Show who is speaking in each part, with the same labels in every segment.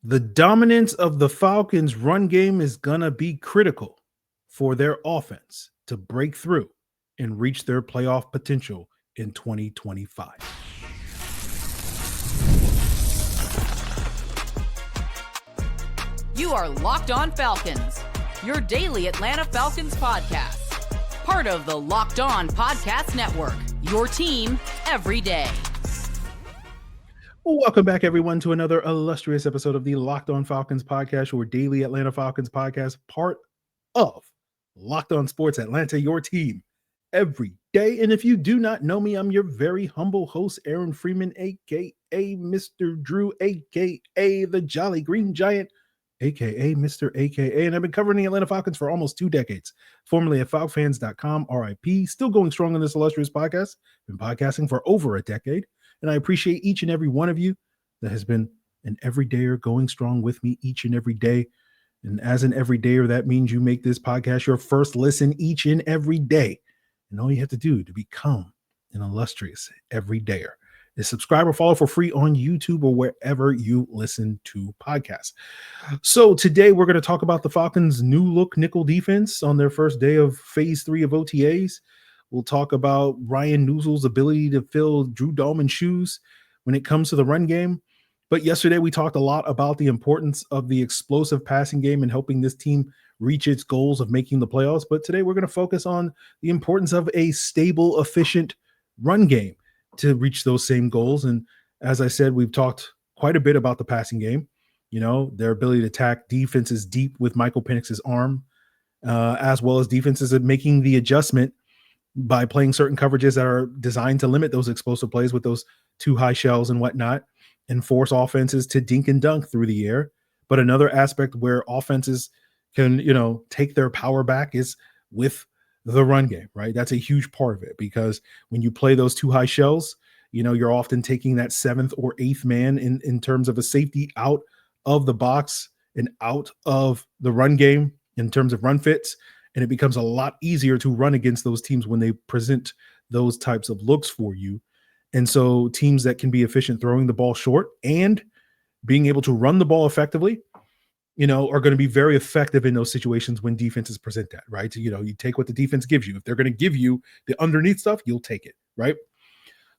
Speaker 1: The dominance of the Falcons run game is going to be critical for their offense to break through and reach their playoff potential in 2025.
Speaker 2: You are Locked On Falcons, your daily Atlanta Falcons podcast. Part of the Locked On Podcast Network, your team every day.
Speaker 1: Welcome back, everyone, to another illustrious episode of the Locked On Falcons podcast, your daily Atlanta Falcons podcast, part of Locked On Sports Atlanta, your team every day. And if you do not know me, I'm your very humble host, Aaron Freeman, a.k.a. Mr. Drew, a.k.a. the Jolly Green Giant, a.k.a. Mr. a.k.a. And I've been covering the Atlanta Falcons for almost 2 decades, formerly at falcfans.com, RIP, still going strong on this illustrious podcast. Been podcasting for over a decade. And I appreciate each and every one of you that has been an everydayer going strong with me each and every day. And as an everydayer, that means you make this podcast your first listen each and every day. And all you have to do to become an illustrious everydayer is subscribe or follow for free on YouTube or wherever you listen to podcasts. So today we're going to talk about the Falcons' new look nickel defense on their first day of phase 3 of OTAs. We'll talk about Ryan Neuzil's ability to fill Drew Dalman's shoes when it comes to the run game. But yesterday we talked a lot about the importance of the explosive passing game and helping this team reach its goals of making the playoffs. But today we're going to focus on the importance of a stable, efficient run game to reach those same goals. And as I said, we've talked quite a bit about the passing game, their ability to attack defenses deep with Michael Penix's arm, as well as defenses at making the adjustment by playing certain coverages that are designed to limit those explosive plays with those 2 high shells and whatnot, and force offenses to dink and dunk through the air. But another aspect where offenses can, take their power back is with the run game, right? That's a huge part of it, because when you play those 2 high shells, you're often taking that 7th or 8th man in terms of a safety out of the box and out of the run game in terms of run fits. And it becomes a lot easier to run against those teams when they present those types of looks for you. And so teams that can be efficient throwing the ball short and being able to run the ball effectively, are going to be very effective in those situations when defenses present that, right? So, you take what the defense gives you. If they're going to give you the underneath stuff, you'll take it, right?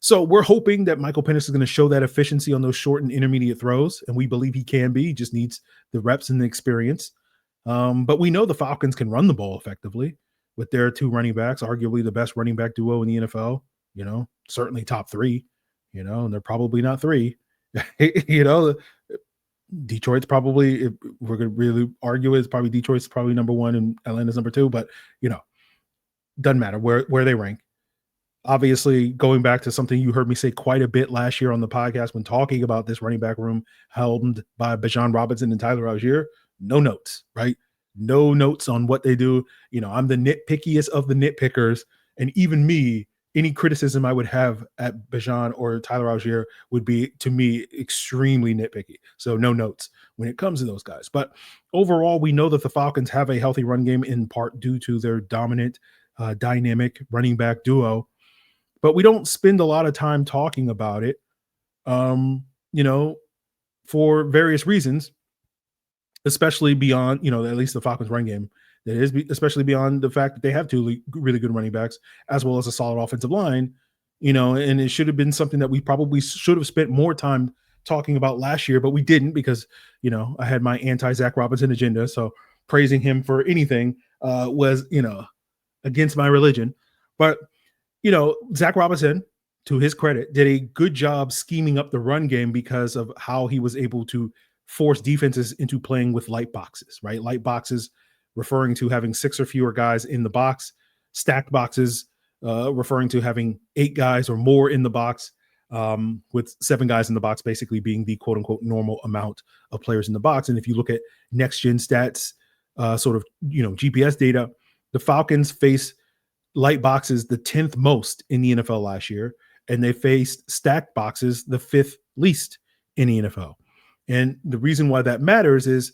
Speaker 1: So we're hoping that Michael Penix is going to show that efficiency on those short and intermediate throws, and we believe he can be. He just needs the reps and the experience. But we know the Falcons can run the ball effectively with their 2 running backs, arguably the best running back duo in the NFL, certainly top 3, and they're probably not 3. Detroit's probably, if we're going to really argue, it's probably Detroit's probably number 1 and Atlanta's number 2, but, doesn't matter where they rank. Obviously, going back to something you heard me say quite a bit last year on the podcast when talking about this running back room helmed by Bijan Robinson and Tyler Algier, no notes, right? No notes on what they do. I'm the nitpickiest of the nitpickers. And even me, any criticism I would have at Bijan or Tyler Algier would be, to me, extremely nitpicky. So no notes when it comes to those guys. But overall, we know that the Falcons have a healthy run game in part due to their dominant, dynamic running back duo. But we don't spend a lot of time talking about it, for various reasons. Especially beyond, at least the Falcons run game, that is, especially beyond the fact that they have 2 really good running backs, as well as a solid offensive line, and it should have been something that we probably should have spent more time talking about last year, but we didn't because, I had my anti-Zack Robinson agenda. So praising him for anything was, against my religion. But, Zack Robinson, to his credit, did a good job scheming up the run game because of how he was able to force defenses into playing with light boxes, right? Light boxes referring to having 6 or fewer guys in the box, stacked boxes referring to having 8 guys or more in the box, with 7 guys in the box basically being the quote unquote normal amount of players in the box. And if you look at next gen stats, GPS data, the Falcons face light boxes the 10th most in the NFL last year, and they faced stacked boxes the 5th least in the NFL. And the reason why that matters is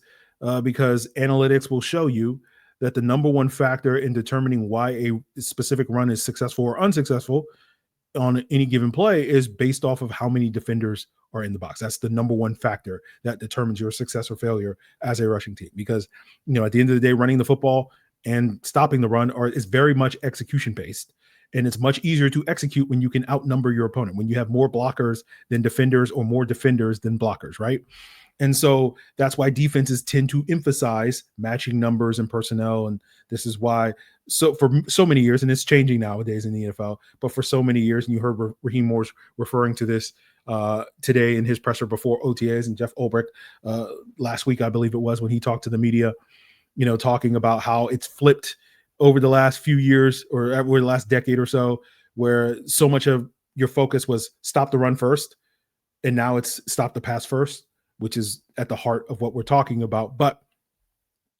Speaker 1: because analytics will show you that the number one factor in determining why a specific run is successful or unsuccessful on any given play is based off of how many defenders are in the box. That's the number one factor that determines your success or failure as a rushing team. Because, at the end of the day, running the football and stopping the run is very much execution based. And it's much easier to execute when you can outnumber your opponent, when you have more blockers than defenders or more defenders than blockers, right? And so that's why defenses tend to emphasize matching numbers and personnel. And this is why, so for so many years, and it's changing nowadays in the NFL, but for so many years, and you heard Raheem Morris referring to this today in his presser before OTAs, and Jeff Ulbrich last week, I believe it was, when he talked to the media, talking about how it's flipped over the last few years or over the last decade or so, where so much of your focus was stop the run first, and now it's stop the pass first, which is at the heart of what we're talking about. But,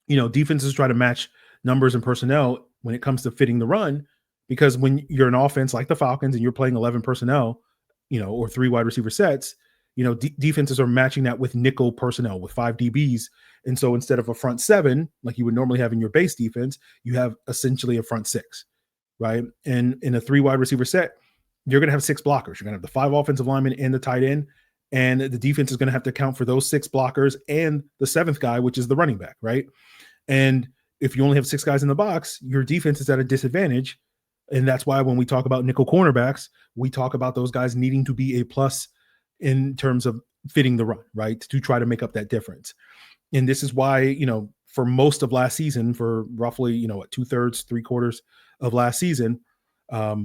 Speaker 1: defenses try to match numbers and personnel when it comes to fitting the run, because when you're an offense like the Falcons and you're playing 11 personnel, or 3 wide receiver sets, defenses are matching that with nickel personnel with 5 DBs. And so instead of a front 7, like you would normally have in your base defense, you have essentially a front 6, right? And in a 3 wide receiver set, you're going to have 6 blockers. You're going to have the 5 offensive linemen and the tight end. And the defense is going to have to account for those 6 blockers and the 7th guy, which is the running back, right? And if you only have 6 guys in the box, your defense is at a disadvantage. And that's why when we talk about nickel cornerbacks, we talk about those guys needing to be a plus in terms of fitting the run, right? To try to make up that difference. And this is why, for most of last season, for roughly, 2/3, 3/4 of last season, I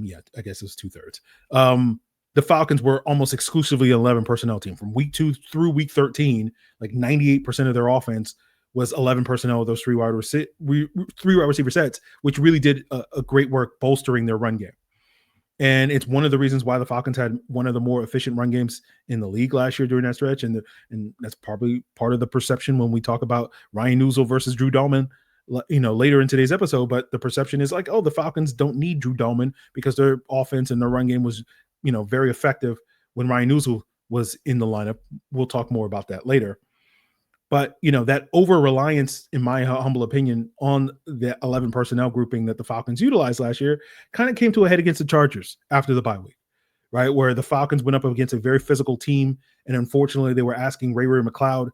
Speaker 1: guess it was 2/3. The Falcons were almost exclusively an 11 personnel team from week 2 through week 13. Like 98% of their offense was 11 personnel with those 3 wide receiver sets, which really did a great work bolstering their run game. And it's one of the reasons why the Falcons had one of the more efficient run games in the league last year during that stretch. And that's probably part of the perception when we talk about Ryan Neuzil versus Drew Dalman, later in today's episode. But the perception is like, oh, the Falcons don't need Drew Dalman because their offense and their run game was, very effective when Ryan Neuzil was in the lineup. We'll talk more about that later. But, that over-reliance, in my humble opinion, on the 11 personnel grouping that the Falcons utilized last year kind of came to a head against the Chargers after the bye week, right? Where the Falcons went up against a very physical team. And unfortunately, they were asking Ray McCloud,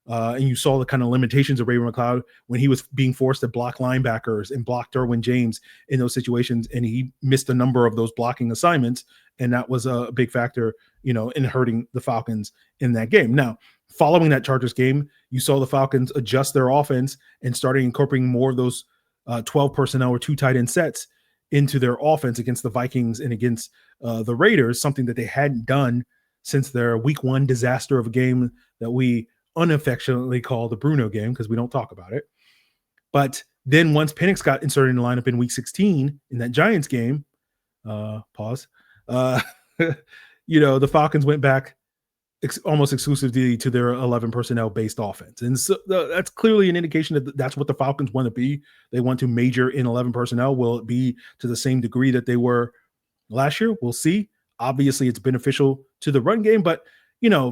Speaker 1: and you saw the kind of limitations of Ray McCloud when he was being forced to block linebackers and block Derwin James in those situations. And he missed a number of those blocking assignments. And that was a big factor, in hurting the Falcons in that game. Now, following that Chargers game, you saw the Falcons adjust their offense and started incorporating more of those 12 personnel or 2 tight end sets into their offense against the Vikings and against the Raiders, something that they hadn't done since their week 1 disaster of a game that we unaffectionately call the Bruno game because we don't talk about it. But then once Penix got inserted in the lineup in week 16 in that Giants game, the Falcons went back almost exclusively to their 11 personnel based offense. And so that's clearly an indication that that's what the Falcons want to be. They want to major in 11 personnel. Will it be to the same degree that they were last year? We'll see. Obviously, it's beneficial to the run game, but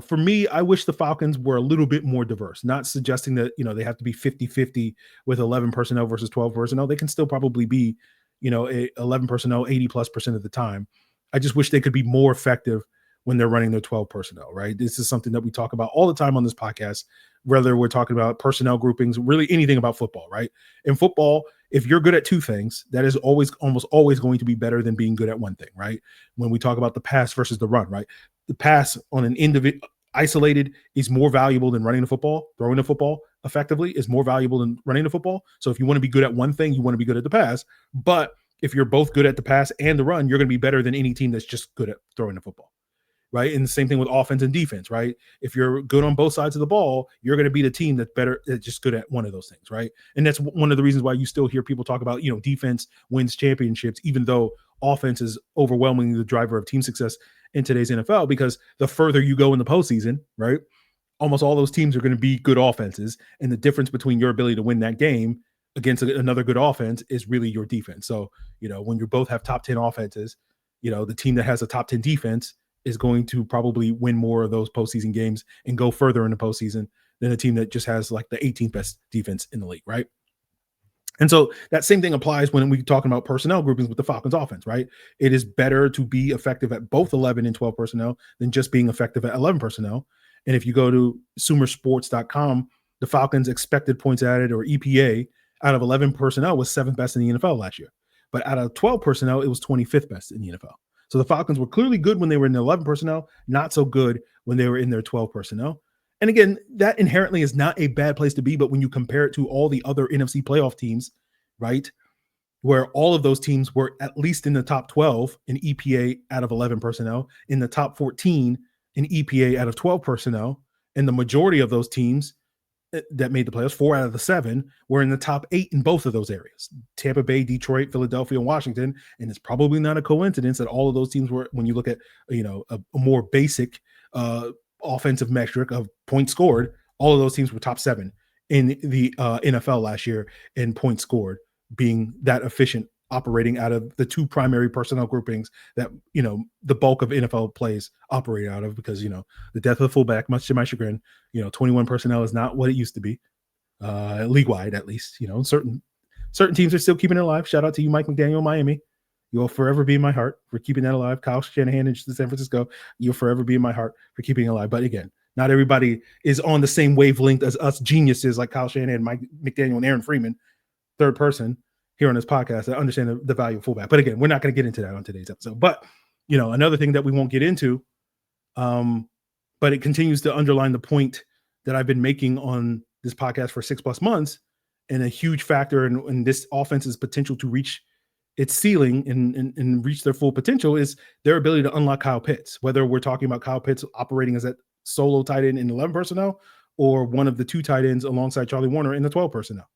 Speaker 1: for me, I wish the Falcons were a little bit more diverse, not suggesting that, they have to be 50-50 with 11 personnel versus 12 personnel. They can still probably be, 11 personnel 80+% of the time. I just wish they could be more effective when they're running their 12 personnel, right? This is something that we talk about all the time on this podcast, whether we're talking about personnel groupings, really anything about football, right? In football, if you're good at 2 things, that is almost always going to be better than being good at 1 thing, right? When we talk about the pass versus the run, right? The pass on an individual isolated is more valuable than running the football. Throwing the football effectively is more valuable than running the football. So if you want to be good at 1 thing, you want to be good at the pass. But if you're both good at the pass and the run, you're going to be better than any team that's just good at throwing the football. Right. And the same thing with offense and defense, right? If you're good on both sides of the ball, you're going to be the team that's better, that's just good at one of those things. Right. And that's one of the reasons why you still hear people talk about, defense wins championships, even though offense is overwhelmingly the driver of team success in today's NFL, because the further you go in the postseason, right, almost all those teams are going to be good offenses. And the difference between your ability to win that game against another good offense is really your defense. So, when you both have top 10 offenses, the team that has a top 10 defense is going to probably win more of those postseason games and go further in the postseason than a team that just has like the 18th best defense in the league, right? And so that same thing applies when we're talking about personnel groupings with the Falcons offense, right? It is better to be effective at both 11 and 12 personnel than just being effective at 11 personnel. And if you go to sumersports.com, the Falcons expected points added, or EPA, out of 11 personnel was 7th best in the NFL last year. But out of 12 personnel, it was 25th best in the NFL. So the Falcons were clearly good when they were in the 11 personnel, not so good when they were in their 12 personnel. And again, that inherently is not a bad place to be, but when you compare it to all the other NFC playoff teams, right, where all of those teams were at least in the top 12 in EPA out of 11 personnel, in the top 14 in EPA out of 12 personnel, and the majority of those teams that made the playoffs, 4 out of the 7, were in the top 8 in both of those areas: Tampa Bay, Detroit, Philadelphia, and Washington. And it's probably not a coincidence that all of those teams were, when you look at, a more basic offensive metric of points scored, all of those teams were top 7 in the NFL last year in points scored, being that efficient, operating out of the 2 primary personnel groupings that, the bulk of NFL plays operate out of, because, the death of the fullback, much to my chagrin, 21 personnel is not what it used to be, league-wide at least. Certain teams are still keeping it alive. Shout out to you, Mike McDaniel, Miami. You'll forever be in my heart for keeping that alive. Kyle Shanahan in San Francisco, you'll forever be in my heart for keeping it alive. But again, not everybody is on the same wavelength as us geniuses like Kyle Shanahan, Mike McDaniel, and Aaron Freeman, third person here on this podcast, that understand the value of fullback. But again, we're not going to get into that on today's episode. But, another thing that we won't get into, but it continues to underline the point that I've been making on this podcast for 6+ months, and a huge factor in this offense's potential to reach its ceiling and reach their full potential is their ability to unlock Kyle Pitts. Whether we're talking about Kyle Pitts operating as that solo tight end in 11 personnel, or one of the 2 tight ends alongside Charlie Warner in the 12 personnel.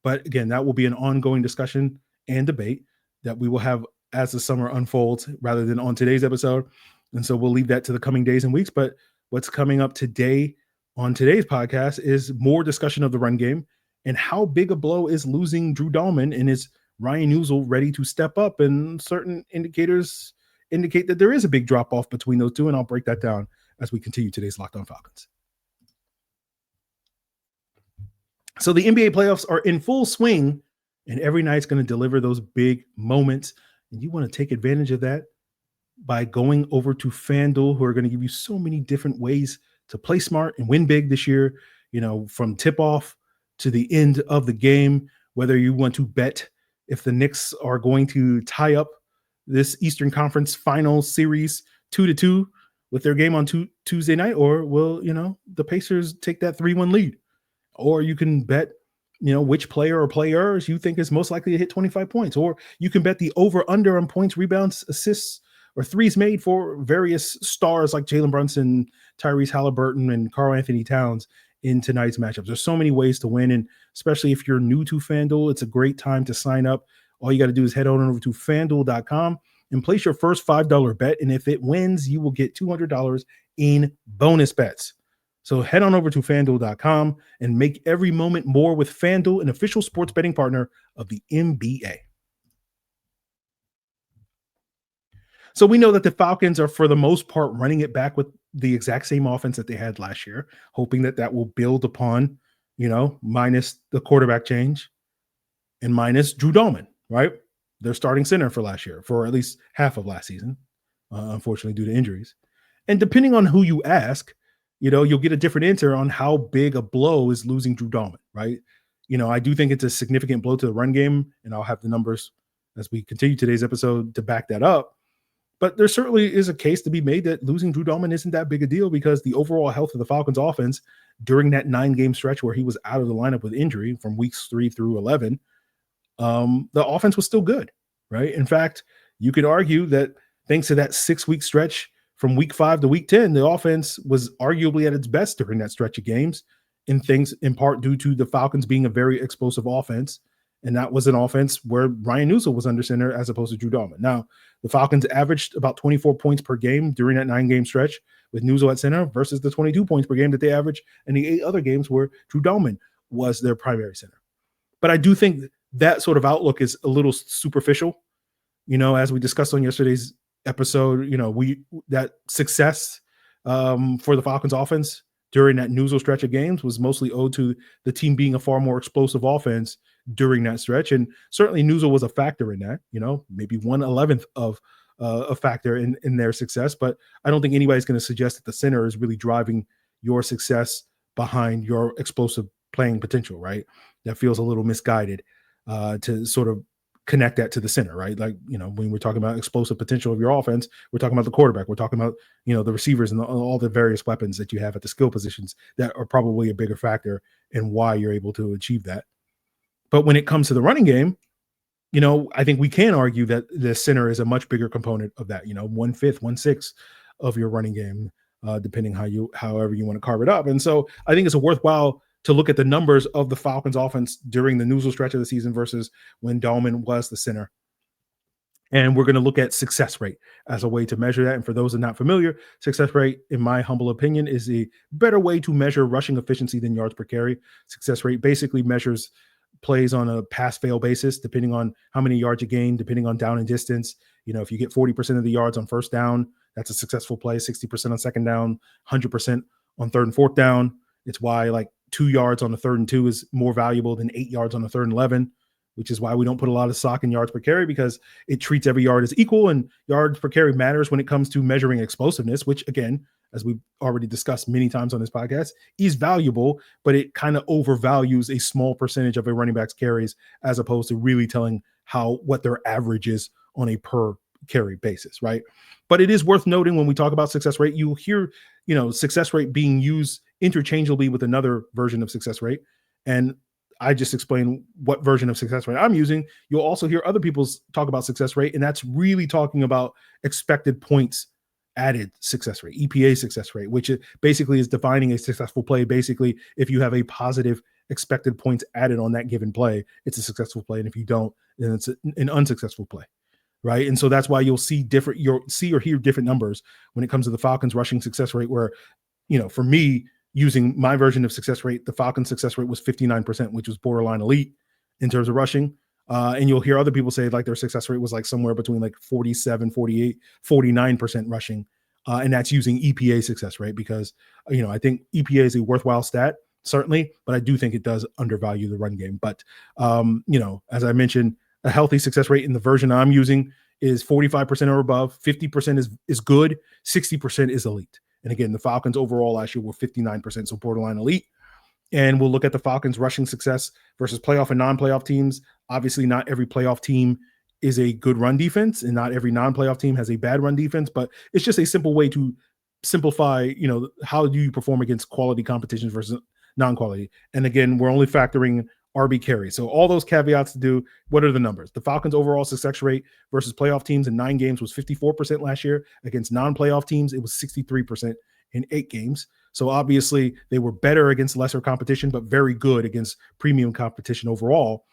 Speaker 1: But again, that will be an ongoing discussion and debate that we will have as the summer unfolds, rather than on today's episode. And so we'll leave that to the coming days and weeks. But what's coming up today on today's podcast is more discussion of the run game and how big a blow is losing Drew Dalman, and is Ryan Neuzil ready to step up? And certain indicators indicate that there is a big drop off between those two. And I'll break that down as we continue today's Locked On Falcons. So the NBA playoffs are in full swing, and every night's going to deliver those big moments. And you want to take advantage of that by going over to FanDuel, who are going to give you so many different ways to play smart and win big this year, from tip-off to the end of the game. Whether you want to bet if the Knicks are going to tie up this Eastern Conference Finals series 2-2 with their game on Tuesday night, or will, the Pacers take that 3-1 lead. Or you can bet, which player or players you think is most likely to hit 25 points. Or you can bet the over-under on points, rebounds, assists, or threes made for various stars like Jalen Brunson, Tyrese Halliburton, and Karl Anthony Towns in tonight's matchups. There's so many ways to win, and especially if you're new to FanDuel, it's a great time to sign up. All you got to do is head on over to FanDuel.com and place your first $5 bet, and if it wins, you will get $200 in bonus bets. So head on over to FanDuel.com and make every moment more with FanDuel, an official sports betting partner of the NBA. So we know that the Falcons are, for the most part, running it back with the exact same offense that they had last year, hoping that will build upon, minus the quarterback change and minus Drew Dalman, right? Their starting center for last year, for at least half of last season, unfortunately due to injuries. And depending on who you ask, you'll get a different answer on how big a blow is losing Drew Dalman, right? I do think it's a significant blow to the run game, and I'll have the numbers as we continue today's episode to back that up. But there certainly is a case to be made that losing Drew Dalman isn't that big a deal, because the overall health of the Falcons offense during that 9-game stretch where he was out of the lineup with injury from weeks 3 through 11, the offense was still good, right? In fact, you could argue that thanks to that 6-week stretch from week 5 to week 10, the offense was arguably at its best during that stretch of games, in part due to the Falcons being a very explosive offense. And that was an offense where Ryan Neuzil was under center as opposed to Drew Dalman. Now, the Falcons averaged about 24 points per game during that 9-game stretch with Neuzil at center versus the 22 points per game that they averaged in the 8 other games where Drew Dalman was their primary center. But I do think that sort of outlook is a little superficial. As we discussed on yesterday's episode, that success for the Falcons offense during that Neuzil stretch of games was mostly owed to the team being a far more explosive offense during that stretch. And certainly Neuzil was a factor in that, maybe 1/11th of a factor in their success. But I don't think anybody's going to suggest that the center is really driving your success behind your explosive playing potential, right? That feels a little misguided to sort of connect that to the center, right? Like, when we're talking about explosive potential of your offense, we're talking about the quarterback. We're talking about, the receivers and all the various weapons that you have at the skill positions that are probably a bigger factor in why you're able to achieve that. But when it comes to the running game, I think we can argue that the center is a much bigger component of that, 1/5, 1/6 of your running game, depending however you want to carve it up. And so I think it's a worthwhile to look at the numbers of the Falcons offense during the Neuzil stretch of the season versus when Dolman was the center. And we're going to look at success rate as a way to measure that. And for those who are not familiar, success rate, in my humble opinion, is a better way to measure rushing efficiency than yards per carry. Success rate basically measures plays on a pass-fail basis, depending on how many yards you gain, depending on down and distance. If you get 40% of the yards on first down, that's a successful play, 60% on second down, 100% on third and fourth down. It's why 2 yards on the 3rd and 2 is more valuable than 8 yards on the 3rd and 11, which is why we don't put a lot of stock in yards per carry, because it treats every yard as equal, and yards per carry matters when it comes to measuring explosiveness, which, again, as we've already discussed many times on this podcast, is valuable, but it kind of overvalues a small percentage of a running back's carries as opposed to really telling what their average is on a per carry basis, right? But it is worth noting when we talk about success rate, you hear, success rate being used interchangeably with another version of success rate. And I just explained what version of success rate I'm using. You'll also hear other people talk about success rate, and that's really talking about expected points added success rate, EPA success rate, which basically is defining a successful play. Basically, if you have a positive expected points added on that given play, it's a successful play. And if you don't, then it's an unsuccessful play, right? And so that's why you'll see or hear different numbers when it comes to the Falcons rushing success rate, where, for me, using my version of success rate, the Falcons success rate was 59%, which was borderline elite in terms of rushing. And you'll hear other people say their success rate was somewhere between 47, 48, 49% rushing. And that's using EPA success rate because, I think EPA is a worthwhile stat, certainly, but I do think it does undervalue the run game. But, as I mentioned, a healthy success rate in the version I'm using is 45% or above, 50% is good, 60% is elite. And again, the Falcons overall last year were 59%, so borderline elite. And we'll look at the Falcons rushing success versus playoff and non-playoff teams. Obviously, not every playoff team is a good run defense, and not every non-playoff team has a bad run defense, but it's just a simple way to simplify, how do you perform against quality competition versus non-quality. And again, we're only factoring RB carry. So all those caveats to do, what are the numbers? The Falcons overall success rate versus playoff teams in 9 games was 54% last year. Against non-playoff teams, it was 63% in 8 games. So obviously they were better against lesser competition, but very good against premium competition overall.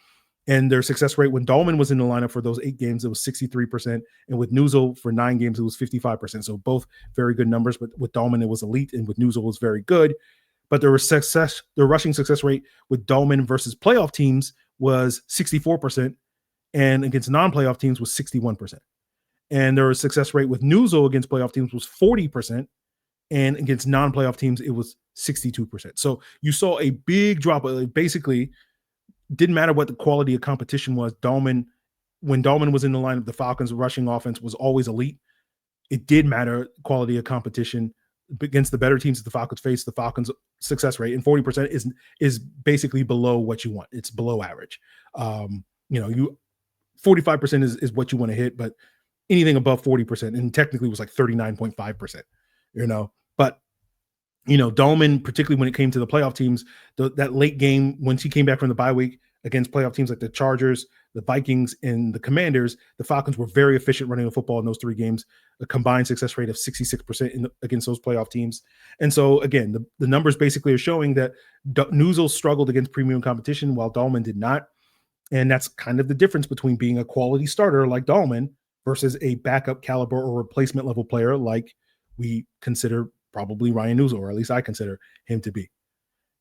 Speaker 1: And their success rate when Dolman was in the lineup for those 8 games, it was 63%. And with Neuzil for 9 games, it was 55%. So both very good numbers, but with Dolman, it was elite, and with Neuzil, it was very good. But their rushing success rate with Dolman versus playoff teams was 64%, and against non-playoff teams was 61%. And their success rate with Neuzil against playoff teams was 40%, and against non-playoff teams, it was 62%. So you saw a big drop. Basically, didn't matter what the quality of competition was. When Dolman was in the lineup, the Falcons' rushing offense was always elite. It did matter quality of competition. Against the better teams that the Falcons face, the Falcons' success rate, and 40% is basically below what you want. It's below average. 45% is what you want to hit, but anything above 40%, and technically it was 39.5%. But Dolman, particularly when it came to the playoff teams, that late game once he came back from the bye week against playoff teams like the Chargers, the Vikings, and the Commanders, the Falcons were very efficient running the football in those 3 games, a combined success rate of 66% against those playoff teams. And so, again, the numbers basically are showing that Neuzil struggled against premium competition while Dolman did not. And that's kind of the difference between being a quality starter like Dolman versus a backup caliber or replacement level player like we consider probably Ryan Neuzil, or at least I consider him to be.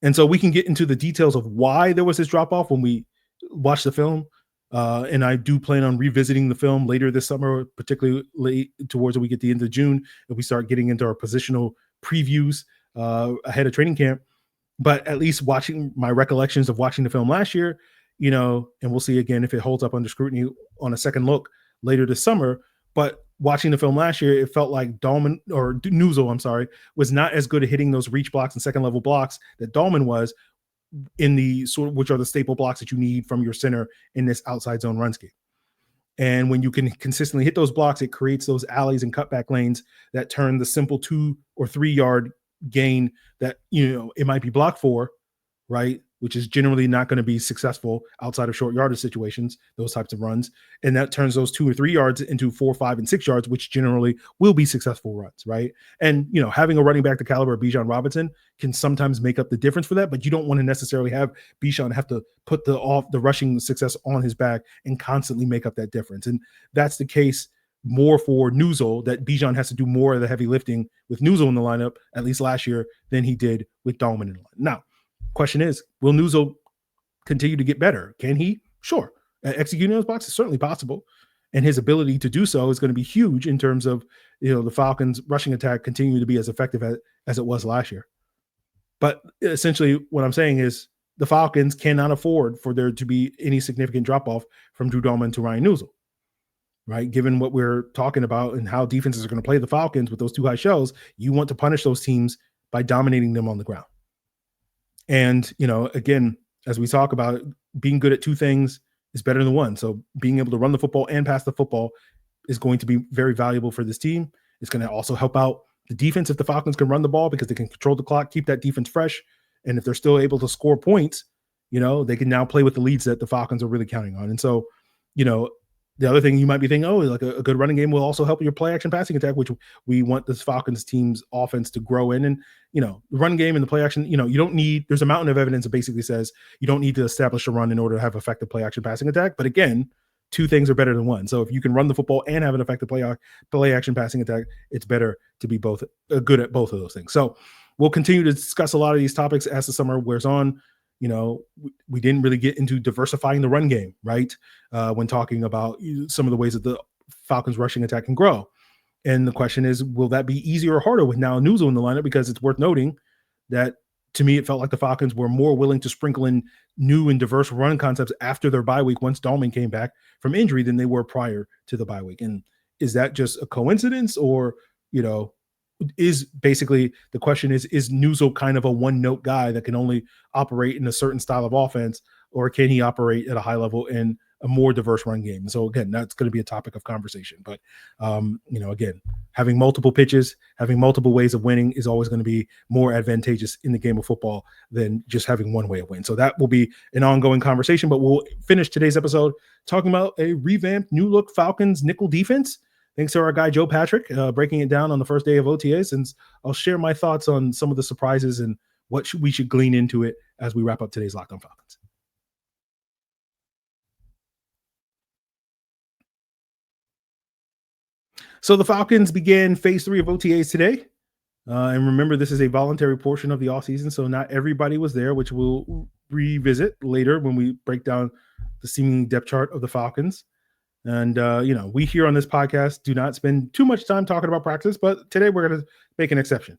Speaker 1: And so we can get into the details of why there was this drop-off when we watch the film. And I do plan on revisiting the film later this summer, particularly late towards when we get to the end of June, and we start getting into our positional previews ahead of training camp. But at least watching my recollections of watching the film last year, and we'll see again if it holds up under scrutiny on a second look later this summer. But watching the film last year, it felt like Dolman or Neuzil, was not as good at hitting those reach blocks and second level blocks that Dolman was in the sort of, which are the staple blocks that you need from your center in this outside zone run scheme. And when you can consistently hit those blocks, it creates those alleys and cutback lanes that turn the simple 2 or 3 yard gain that, it might be blocked for, right? Which is generally not going to be successful outside of short yardage situations, those types of runs. And that turns those 2 or 3 yards into 4, 5, and 6 yards, which generally will be successful runs, right? And, having a running back the caliber of Bijan Robinson can sometimes make up the difference for that, but you don't want to necessarily have Bijan have to put the rushing success on his back and constantly make up that difference. And that's the case more for Neuzil, that Bijan has to do more of the heavy lifting with Neuzil in the lineup, at least last year, than he did with Dolman in the lineup. Now, question is, will Neuzil continue to get better? Can he? Sure. Executing those blocks is certainly possible. And his ability to do so is going to be huge in terms of, the Falcons' rushing attack continuing to be as effective as it was last year. But essentially what I'm saying is the Falcons cannot afford for there to be any significant drop-off from Drew Dalman to Ryan Neuzil, right? Given what we're talking about and how defenses are going to play the Falcons with those two high shells, you want to punish those teams by dominating them on the ground. And, again, as we talk about, being good at two things is better than one. So being able to run the football and pass the football is going to be very valuable for this team. It's going to also help out the defense if the Falcons can run the ball, because they can control the clock, keep that defense fresh. And if they're still able to score points, they can now play with the leads that the Falcons are really counting on. And so, the other thing you might be thinking, like a good running game will also help your play action passing attack, which we want this Falcons team's offense to grow in. And, the run game and the play action, you don't need, there's a mountain of evidence that basically says you don't need to establish a run in order to have effective play action passing attack. But again, two things are better than one. So if you can run the football and have an effective play action passing attack, it's better to be both good at both of those things. So we'll continue to discuss a lot of these topics as the summer wears on. We didn't really get into diversifying the run game, right? When talking about some of the ways that the Falcons rushing attack can grow. And the question is, will that be easier or harder with now Neuzil in the lineup? Because it's worth noting that, to me, it felt like the Falcons were more willing to sprinkle in new and diverse run concepts after their bye week once Dolman came back from injury than they were prior to the bye week. And is that just a coincidence, or, is basically the question is Neuzil kind of a one-note guy that can only operate in a certain style of offense, or can he operate at a high level in a more diverse run game? So again, that's going to be a topic of conversation. But, again, having multiple pitches, having multiple ways of winning is always going to be more advantageous in the game of football than just having one way of win. So that will be an ongoing conversation, but we'll finish today's episode talking about a revamped, new look Falcons nickel defense. Thanks to our guy, Joe Patrick, breaking it down on the first day of OTAs. And I'll share my thoughts on some of the surprises and what we should glean into it as we wrap up today's Locked On Falcons. So the Falcons began phase 3 of OTAs today. And remember, this is a voluntary portion of the offseason, so not everybody was there, which we'll revisit later when we break down the seeming depth chart of the Falcons. And, we here on this podcast do not spend too much time talking about practice, but today we're going to make an exception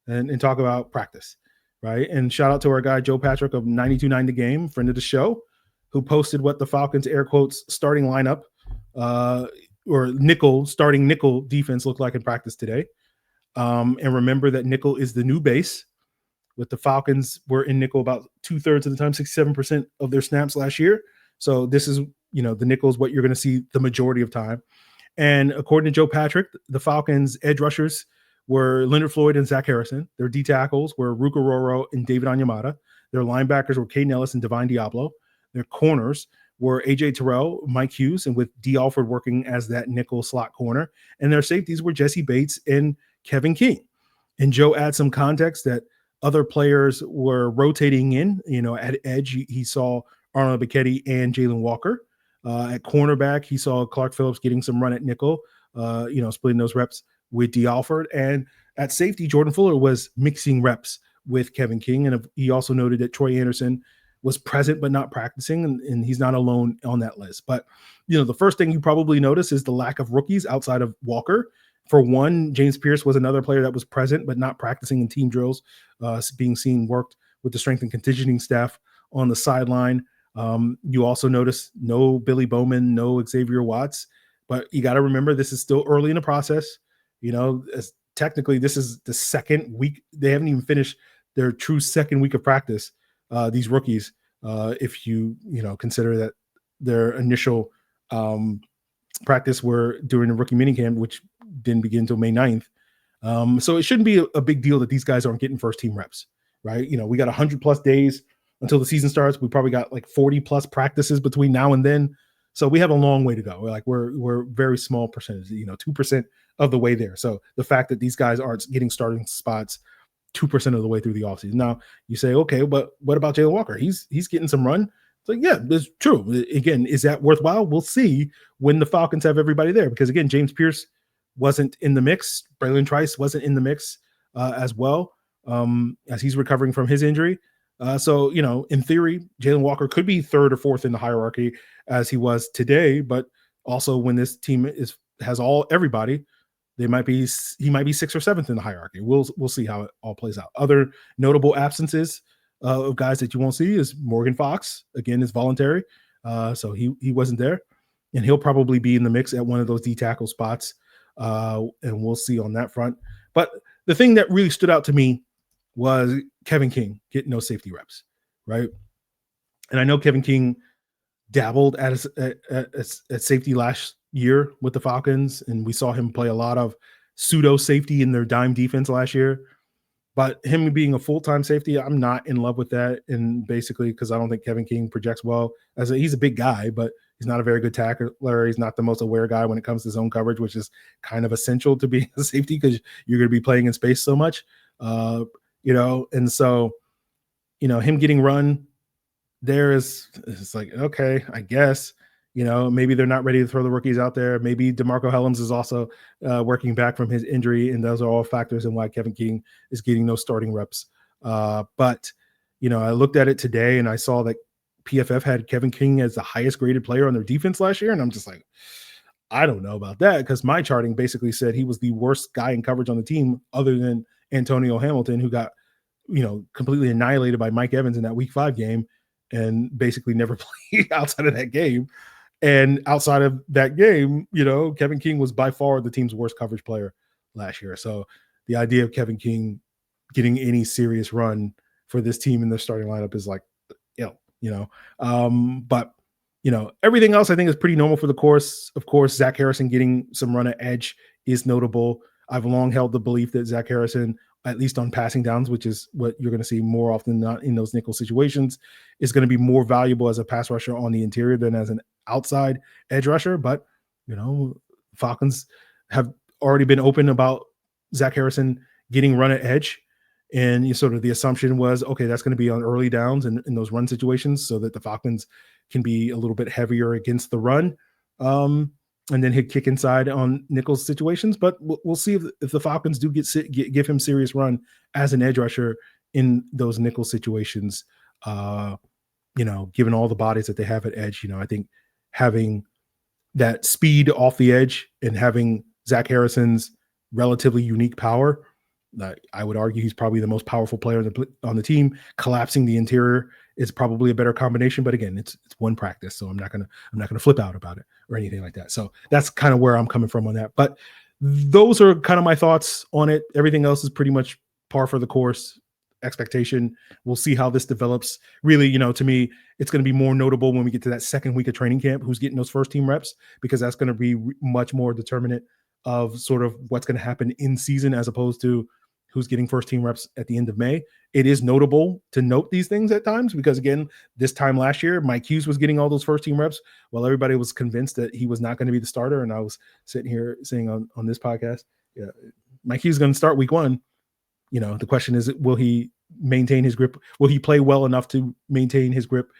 Speaker 1: and talk about practice, right? And shout out to our guy, Joe Patrick of 92.9 The Game, friend of the show, who posted what the Falcons, air quotes, starting lineup or starting nickel defense looked like in practice today. And remember that nickel is the new base. With the Falcons, were in nickel about 2/3 of the time, 67% of their snaps last year. So this is, the nickel is what you're going to see the majority of time. And according to Joe Patrick, the Falcons' edge rushers were Leonard Floyd and Zack Harrison. Their D tackles were Ruka Roro and David Onyemata. Their linebackers were Caden Ellis and Divine Diablo. Their corners were AJ Terrell, Mike Hughes, and with D. Alford working as that nickel slot corner. And their safeties were Jesse Bates and Kevin King. And Joe adds some context that other players were rotating in, at edge. He saw Arnold Bichetti and Jalen Walker. At cornerback, he saw Clark Phillips getting some run at nickel, splitting those reps with D. Alford. And at safety, Jordan Fuller was mixing reps with Kevin King. And he also noted that Troy Anderson was present but not practicing, and he's not alone on that list. But, the first thing you probably notice is the lack of rookies outside of Walker. For one, James Pierce was another player that was present but not practicing in team drills, being seen worked with the strength and conditioning staff on the sideline. You also notice no Billy Bowman, no Xavier Watts, but you got to remember this is still early in the process. Technically this is the second week. They haven't even finished their true second week of practice. These rookies, if you consider that their initial practice were during the rookie minicamp, which didn't begin until May 9th. So it shouldn't be a big deal that these guys aren't getting first team reps, right? We got 100+ days until the season starts. We probably got like 40+ practices between now and then. So we have a long way to go. We're very small percentage, 2% of the way there. So the fact that these guys aren't getting starting spots 2% of the way through the offseason. Now you say, okay, but what about Jalen Walker? He's getting some run. It's like, yeah, that's true. Again, is that worthwhile? We'll see when the Falcons have everybody there, because again, James Pierce wasn't in the mix. Braylon Trice wasn't in the mix as well, as he's recovering from his injury. So, in theory, Jalen Walker could be third or fourth in the hierarchy as he was today, but also when this team has everybody, he might be 6th or 7th in the hierarchy. We'll see how it all plays out. Other notable absences of guys that you won't see is Morgan Fox. Again, is voluntary, so he wasn't there, and he'll probably be in the mix at one of those D tackle spots, and we'll see on that front. But the thing that really stood out to me was Kevin King getting no safety reps, right? And I know Kevin King dabbled at safety last year with the Falcons, and we saw him play a lot of pseudo safety in their dime defense last year. But him being a full-time safety, I'm not in love with that, and basically because I don't think Kevin King projects well. He's a big guy, but he's not a very good tackler. He's not the most aware guy when it comes to zone coverage, which is kind of essential to being a safety because you're going to be playing in space so much. And so, him getting run there it's like, okay, I guess, maybe they're not ready to throw the rookies out there. Maybe DeMarco Hellams is also working back from his injury, and those are all factors in why Kevin King is getting no starting reps. But I looked at it today and I saw that PFF had Kevin King as the highest graded player on their defense last year. And I'm just like, I don't know about that, because my charting basically said he was the worst guy in coverage on the team other than Antonio Hamilton, who got, completely annihilated by Mike Evans in that week 5 game and basically never played outside of that game. And outside of that game, Kevin King was by far the team's worst coverage player last year. So the idea of Kevin King getting any serious run for this team in their starting lineup is like, but everything else I think is pretty normal for the course. Of course, Zack Harrison getting some run at edge is notable. I've long held the belief that Zack Harrison, at least on passing downs, which is what you're going to see more often than not in those nickel situations, is going to be more valuable as a pass rusher on the interior than as an outside edge rusher. But, Falcons have already been open about Zack Harrison getting run at edge. And sort of the assumption was, okay, that's going to be on early downs and in those run situations so that the Falcons can be a little bit heavier against the run. And then he'd kick inside on nickel situations. But we'll see if the Falcons do give him serious run as an edge rusher in those nickel situations, given all the bodies that they have at edge. I think having that speed off the edge and having Zack Harrison's relatively unique power, I would argue he's probably the most powerful player on the team. Collapsing the interior is probably a better combination, but again, it's one practice, so I'm not gonna flip out about it or anything like that. So that's kind of where I'm coming from on that. But those are kind of my thoughts on it. Everything else is pretty much par for the course. Expectation. We'll see how this develops. Really, to me, it's going to be more notable when we get to that second week of training camp, who's getting those first team reps, because that's going to be much more determinant of sort of what's going to happen in season as opposed to who's getting first team reps at the end of May. It is notable to note these things at times because, again, this time last year, Mike Hughes was getting all those first team reps while everybody was convinced that he was not going to be the starter. And I was sitting here saying on this podcast, yeah, Mike Hughes is going to start week 1. The question is, will he maintain his grip? Will he play well enough to maintain his grip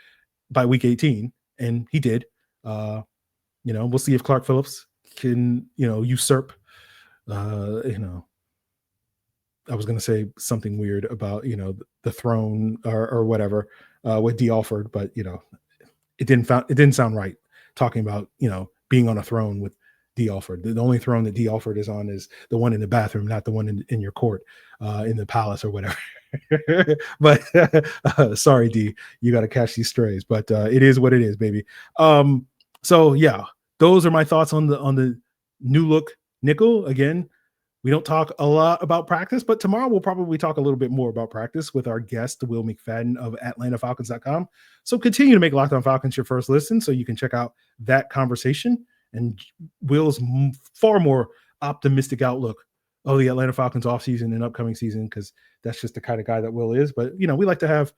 Speaker 1: by week 18? And he did. We'll see if Clark Phillips can, usurp, I was going to say something weird about, the throne or whatever with D. Alford, but, it didn't sound right talking about, being on a throne with D. Alford. The only throne that D. Alford is on is the one in the bathroom, not the one in your court, in the palace or whatever. But sorry, D, you got to catch these strays. But it is what it is, baby. So yeah, those are my thoughts on the new look nickel. Again, we don't talk a lot about practice, but tomorrow we'll probably talk a little bit more about practice with our guest, Will McFadden of AtlantaFalcons.com. So continue to make Locked On Falcons your first listen so you can check out that conversation and Will's far more optimistic outlook of the Atlanta Falcons offseason and upcoming season, because that's just the kind of guy that Will is. But, we like to have,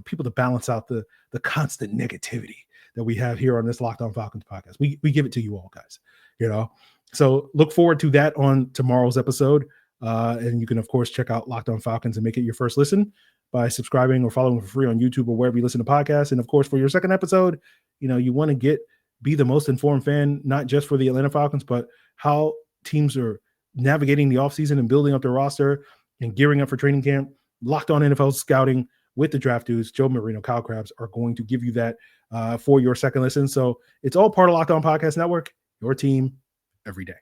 Speaker 1: people to balance out the constant negativity that we have here on this Locked On Falcons podcast. We give it to you all, guys, So look forward to that on tomorrow's episode. And you can, of course, check out Locked On Falcons and make it your first listen by subscribing or following for free on YouTube or wherever you listen to podcasts. And, of course, for your second episode, you want to be the most informed fan, not just for the Atlanta Falcons, but how teams are navigating the offseason and building up their roster and gearing up for training camp. Locked On NFL Scouting with the Draft Dudes, Joe Marino, Kyle Krabs are going to give you that for your second listen. So it's all part of Locked On Podcast Network, your team every day.